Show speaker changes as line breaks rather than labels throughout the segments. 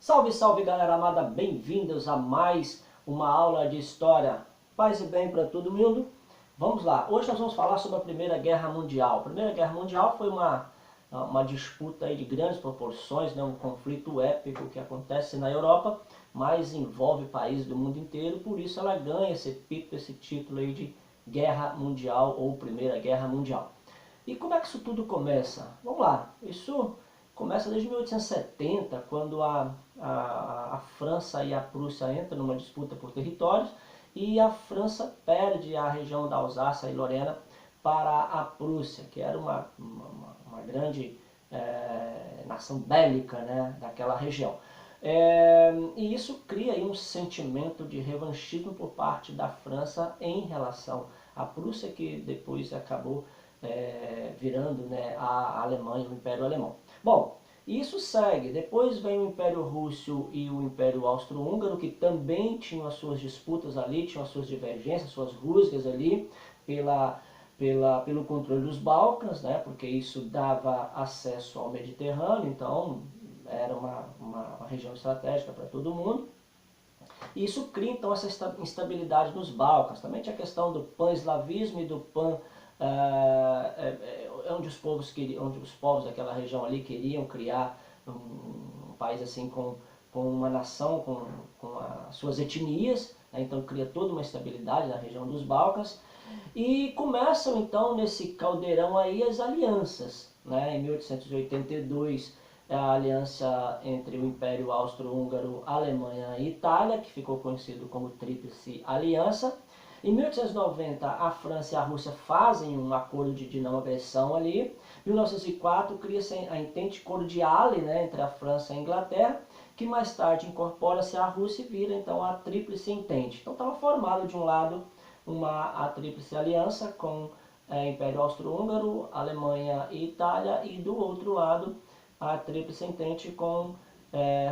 Salve, salve galera amada, bem-vindos a mais uma aula de história. Paz e bem para todo mundo. Vamos lá, hoje nós vamos falar sobre a Primeira Guerra Mundial. A Primeira Guerra Mundial foi uma disputa aí de grandes proporções, né? Um conflito épico que acontece na Europa, mas envolve países do mundo inteiro, por isso ela ganha esse título aí de Guerra Mundial ou Primeira Guerra Mundial. E como é que isso tudo começa? Vamos lá, isso começa desde 1870, quando a França e a Prússia entram numa disputa por territórios e a França perde a região da Alsácia e Lorena para a Prússia, que era uma grande nação bélica, né, daquela região. E isso cria aí um sentimento de revanchismo por parte da França em relação à Prússia, que depois acabou virando, né, a Alemanha, o Império Alemão. Bom, isso segue. Depois vem o Império Russo e o Império Austro-Húngaro, que também tinham as suas disputas ali, tinham as suas divergências, suas rusgas ali pelo controle dos Balcãs, né, porque isso dava acesso ao Mediterrâneo, então era uma região estratégica para todo mundo. E isso cria então essa instabilidade nos Balcãs. Também tinha a questão do pan-eslavismo e do onde os povos daquela região ali queriam criar um país assim com uma nação com as suas etnias, né? Então cria toda uma estabilidade na região dos Balcãs. E começam então nesse caldeirão aí as alianças, né? Em 1882 a aliança entre o Império Austro-Húngaro, Alemanha e Itália, que ficou conhecido como Tríplice Aliança. Em 1890, a França e a Rússia fazem um acordo de não agressão ali. Em 1904, cria-se a Entente Cordiale, né, entre a França e a Inglaterra, que mais tarde incorpora-se à Rússia e vira então a Tríplice Entente. Então estava formado de um lado a Tríplice Aliança com Império Austro-Húngaro, Alemanha e Itália, e do outro lado a Tríplice Entente com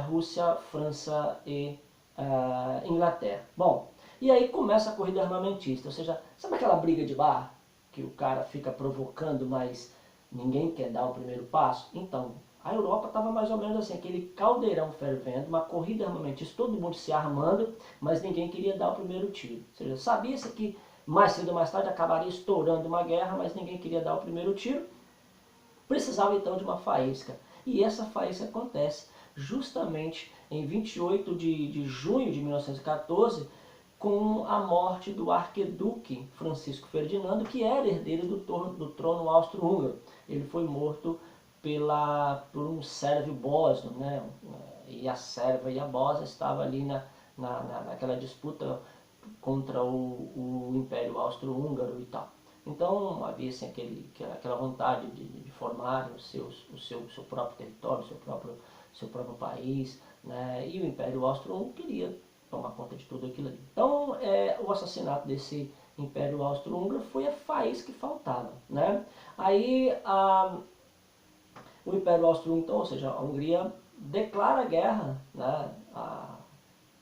Rússia, França e Inglaterra. Bom, e aí começa a corrida armamentista, ou seja, sabe aquela briga de bar que o cara fica provocando, mas ninguém quer dar o primeiro passo? Então, a Europa estava mais ou menos assim, aquele caldeirão fervendo, uma corrida armamentista, todo mundo se armando, mas ninguém queria dar o primeiro tiro. Ou seja, sabia-se que mais cedo ou mais tarde acabaria estourando uma guerra, mas ninguém queria dar o primeiro tiro. Precisava então de uma faísca. E essa faísca acontece justamente em 28 de junho de 1914, com a morte do arquiduque Francisco Ferdinando, que era herdeiro do trono austro-húngaro. Ele foi morto por um sérvio bósnio, né? E a Sérvia e a Bósnia estavam ali naquela disputa contra o Império Austro-Húngaro e tal. Então havia assim, aquela vontade de formar o seu próprio território, seu próprio país, né? E o Império Austro-Húngaro queria tomar conta de tudo aquilo ali. Então o assassinato desse Império Austro-Húngaro foi a faísca que faltava, né? Aí o Império Austro-Húngaro, então, ou seja, a Hungria declara guerra, né,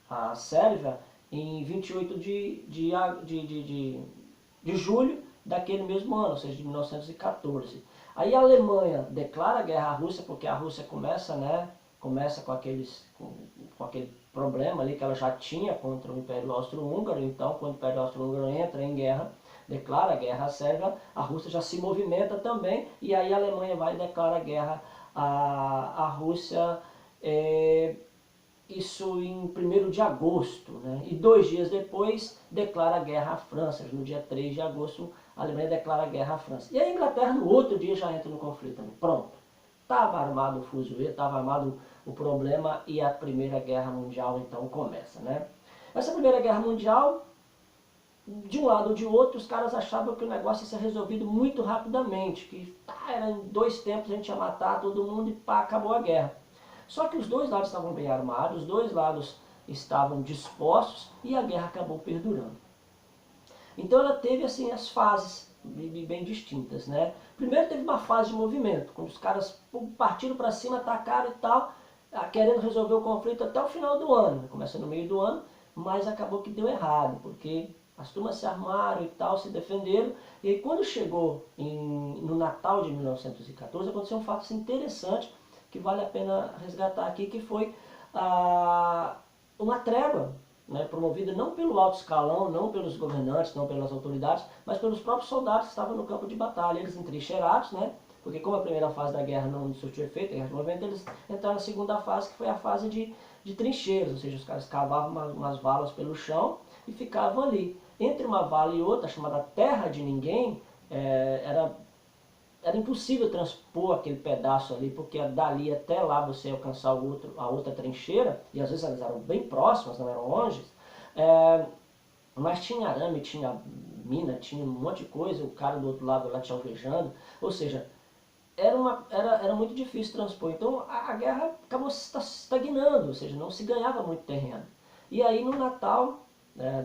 a Sérvia em 28 de julho daquele mesmo ano, ou seja, de 1914. Aí a Alemanha declara guerra à Rússia, porque a Rússia começa com aquele problema ali que ela já tinha contra o Império Austro-Húngaro. Então, quando o Império Austro-Húngaro entra em guerra, declara guerra à Sérvia, a Rússia já se movimenta também, e aí a Alemanha vai e declara guerra à Rússia, isso em 1º de agosto, né? E 2 dias depois declara guerra à França. No dia 3 de agosto a Alemanha declara guerra à França. E a Inglaterra no outro dia já entra no conflito também. Pronto. Estava armado o fuzuê, estava armado o problema, e a Primeira Guerra Mundial então começa, né? Essa Primeira Guerra Mundial, de um lado ou de outro, os caras achavam que o negócio ia ser resolvido muito rapidamente, que era em 2 tempos a gente ia matar todo mundo e pá, acabou a guerra. Só que os dois lados estavam bem armados, os dois lados estavam dispostos e a guerra acabou perdurando. Então ela teve assim as fases bem distintas, né? Primeiro teve uma fase de movimento, quando os caras partiram para cima, atacaram e tal, querendo resolver o conflito até o final do ano. Começa no meio do ano, mas acabou que deu errado, porque as turmas se armaram e tal, se defenderam. E aí, quando chegou no Natal de 1914, aconteceu um fato assim, interessante, que vale a pena resgatar aqui, que foi uma trégua, né, promovida não pelo alto escalão, não pelos governantes, não pelas autoridades, mas pelos próprios soldados que estavam no campo de batalha, eles entrincheirados, né, porque como a primeira fase da guerra não surtiu efeito, a guerra de 90, eles entraram na segunda fase, que foi a fase de trincheiras, ou seja, os caras cavavam umas valas pelo chão e ficavam ali. Entre uma vala e outra, chamada Terra de Ninguém, era impossível transpor aquele pedaço ali, porque dali até lá você alcançar a outra trincheira, e às vezes elas eram bem próximas, não eram longe, mas tinha arame, tinha mina, tinha um monte de coisa, o cara do outro lado lá te alvejando, ou seja, era muito difícil transpor. Então a guerra acabou estagnando, ou seja, não se ganhava muito terreno. E aí no Natal,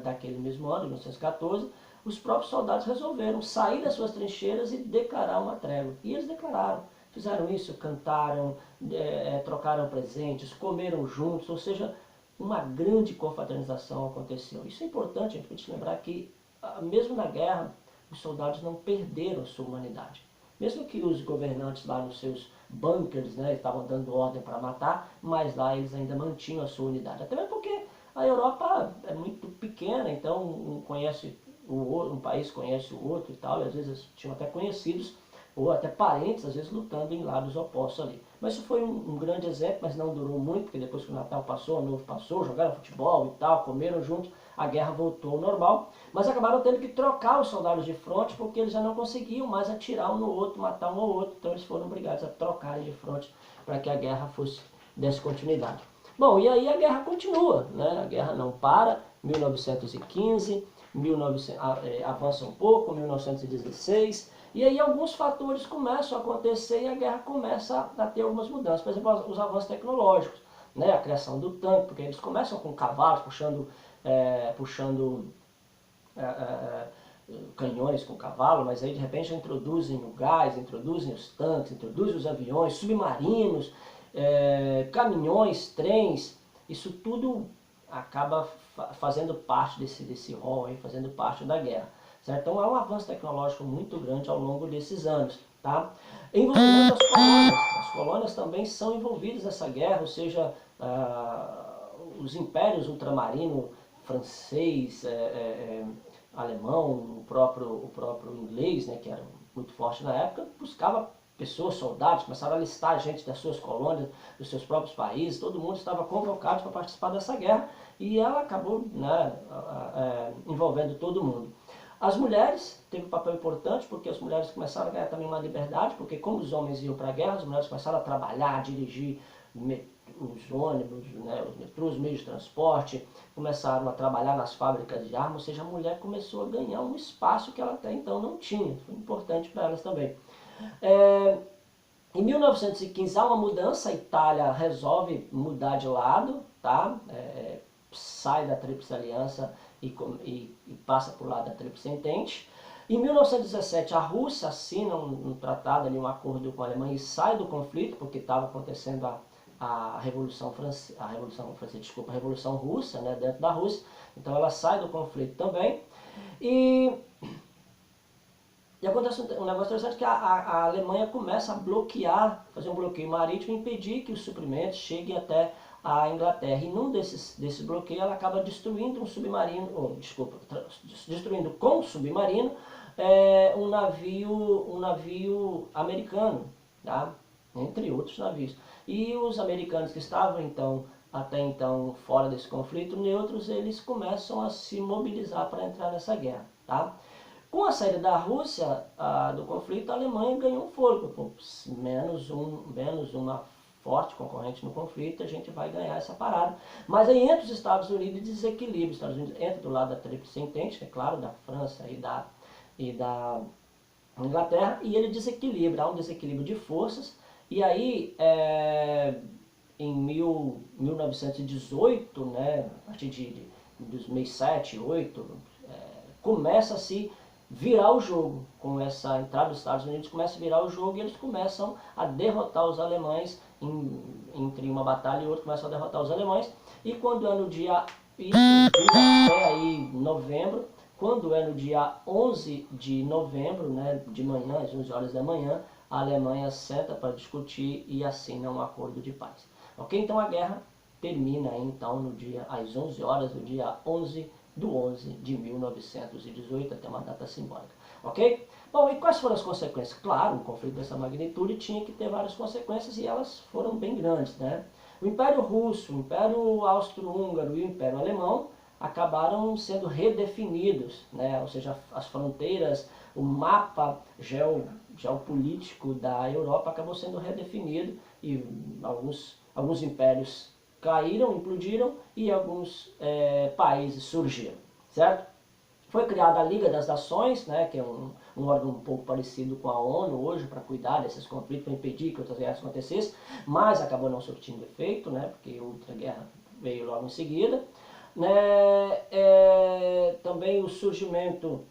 daquele mesmo ano, de 1914, os próprios soldados resolveram sair das suas trincheiras e declarar uma trégua. E eles declararam. Fizeram isso, cantaram, trocaram presentes, comeram juntos, ou seja, uma grande confraternização aconteceu. Isso é importante, a gente precisa lembrar que, mesmo na guerra, os soldados não perderam a sua humanidade. Mesmo que os governantes lá nos seus bunkers, né, estavam dando ordem para matar, mas lá eles ainda mantinham a sua unidade. Até mesmo porque a Europa é muito pequena, então um país conhece o outro e tal, e às vezes tinham até conhecidos, ou até parentes, às vezes lutando em lados opostos ali. Mas isso foi um grande exemplo, mas não durou muito, porque depois que o Natal passou, o Ano Novo passou, jogaram futebol e tal, comeram juntos, a guerra voltou ao normal, mas acabaram tendo que trocar os soldados de fronte, porque eles já não conseguiam mais atirar um no outro, matar um ao outro, então eles foram obrigados a trocarem de fronte para que a guerra desse continuidade. Bom, e aí a guerra continua, né? A guerra não para, 1915, avança um pouco, 1916, e aí alguns fatores começam a acontecer e a guerra começa a ter algumas mudanças. Por exemplo, os avanços tecnológicos, né? A criação do tanque, porque eles começam com cavalos puxando canhões com cavalo, mas aí de repente já introduzem o gás, introduzem os tanques, introduzem os aviões, submarinos, caminhões, trens, isso tudo acaba fazendo parte desse rol, fazendo parte da guerra. Certo? Então é um avanço tecnológico muito grande ao longo desses anos. Tá? Envolvimento das colônias. As colônias também são envolvidas nessa guerra, ou seja, os impérios ultramarino, francês, alemão, o próprio inglês, né, que era muito forte na época, buscava pessoas, soldados, começaram a listar gente das suas colônias, dos seus próprios países, todo mundo estava convocado para participar dessa guerra e ela acabou, né, envolvendo todo mundo. As mulheres teve um papel importante porque as mulheres começaram a ganhar também uma liberdade, porque como os homens iam para a guerra, as mulheres começaram a trabalhar, a dirigir os ônibus, né, os metrôs, os meios de transporte, começaram a trabalhar nas fábricas de armas, ou seja, a mulher começou a ganhar um espaço que ela até então não tinha, foi importante para elas também. Em 1915 há uma mudança, a Itália resolve mudar de lado, tá? Sai da Tríplice Aliança e passa para o lado da Tríplice Entente. Em 1917 a Rússia assina um tratado, um acordo com a Alemanha e sai do conflito, porque estava acontecendo a Revolução Russa, né, dentro da Rússia, então ela sai do conflito também. E acontece um negócio interessante que a Alemanha começa a bloquear, fazer um bloqueio marítimo e impedir que os suprimentos cheguem até a Inglaterra. E num desses bloqueios ela acaba destruindo um submarino, destruindo com um submarino um navio americano, tá? Entre outros navios. E os americanos que estavam até então fora desse conflito, neutros, eles começam a se mobilizar para entrar nessa guerra. Tá? Com a saída da Rússia do conflito, a Alemanha ganhou um fôlego. Menos uma forte concorrente no conflito, a gente vai ganhar essa parada. Mas aí entra os Estados Unidos e desequilíbrio. Os Estados Unidos entra do lado da Tríplice Entente, é claro, da França e da Inglaterra, e ele desequilibra, há um desequilíbrio de forças. E aí, em 1918, né, a partir dos meses 7, 8, começa a se virar o jogo. Com essa entrada dos Estados Unidos, começa a virar o jogo e eles começam a derrotar os alemães, entre uma batalha e outra, começam a derrotar os alemães. E quando é no dia, isso vira até aí novembro, quando é no dia 11 de novembro, né, de manhã, às 11 horas da manhã, a Alemanha senta para discutir e assina um acordo de paz. Ok? Então a guerra termina então no dia, às 11 horas do dia 11/11 de 1918, até uma data simbólica. Ok? Bom, e quais foram as consequências? Claro, um conflito dessa magnitude tinha que ter várias consequências e elas foram bem grandes, né? O Império Russo, o Império Austro-Húngaro e o Império Alemão acabaram sendo redefinidos, né? Ou seja, as fronteiras, o mapa geopolítico da Europa acabou sendo redefinido e alguns impérios caíram, implodiram e alguns países surgiram, certo? Foi criada a Liga das Nações, né, que é um órgão um pouco parecido com a ONU hoje, para cuidar desses conflitos, para impedir que outras guerras acontecessem, mas acabou não surtindo efeito, né, porque outra guerra veio logo em seguida. Também o surgimento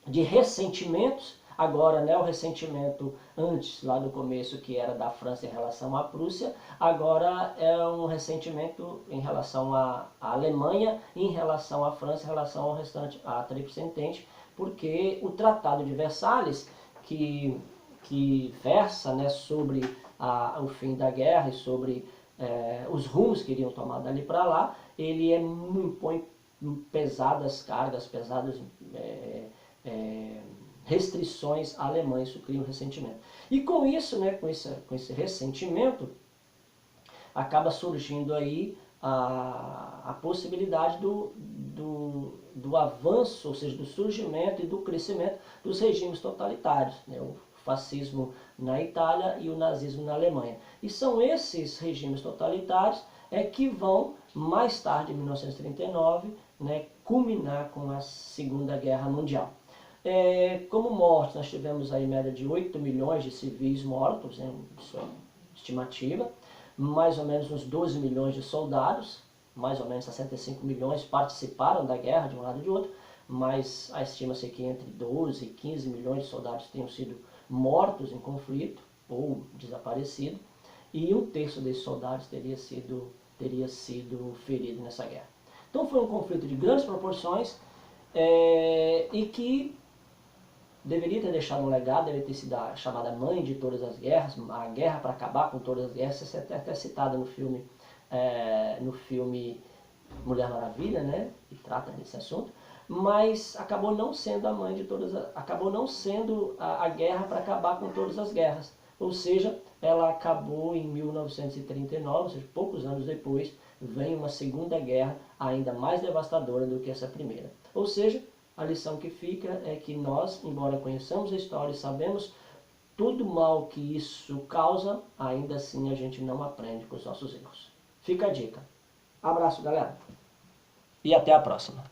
de ressentimentos, agora, né, o ressentimento antes, lá do começo, que era da França em relação à Prússia, agora é um ressentimento em relação à Alemanha, em relação à França, em relação ao restante, à Tríplice Entente, porque o Tratado de Versalhes, que versa, né, sobre o fim da guerra e sobre os rumos que iriam tomar dali para lá, ele impõe pesadas cargas, pesadas restrições à Alemanha, isso cria um ressentimento. E com isso, né, com esse ressentimento, acaba surgindo aí a possibilidade do avanço, ou seja, do surgimento e do crescimento dos regimes totalitários, né, o fascismo na Itália e o nazismo na Alemanha. E são esses regimes totalitários que vão, mais tarde, em 1939, né, culminar com a Segunda Guerra Mundial. Como mortos, nós tivemos aí média de 8 milhões de civis mortos, né, isso é estimativa, mais ou menos uns 12 milhões de soldados, mais ou menos 65 milhões participaram da guerra de um lado e de outro, mas estima-se que entre 12 e 15 milhões de soldados tenham sido mortos em conflito ou desaparecido, e 1/3 desses soldados teria sido ferido nessa guerra. Então foi um conflito de grandes proporções e que deveria ter deixado um legado, deveria ter sido a chamada mãe de todas as guerras, a guerra para acabar com todas as guerras, essa é até citada no filme Mulher Maravilha, né, que trata desse assunto, mas acabou não sendo a mãe de todas, acabou não sendo a guerra para acabar com todas as guerras, ou seja, ela acabou em 1939, ou seja, poucos anos depois, vem uma segunda guerra ainda mais devastadora do que essa primeira. Ou seja, a lição que fica é que nós, embora conheçamos a história e sabemos todo o mal que isso causa, ainda assim a gente não aprende com os nossos erros. Fica a dica. Abraço, galera. E até a próxima.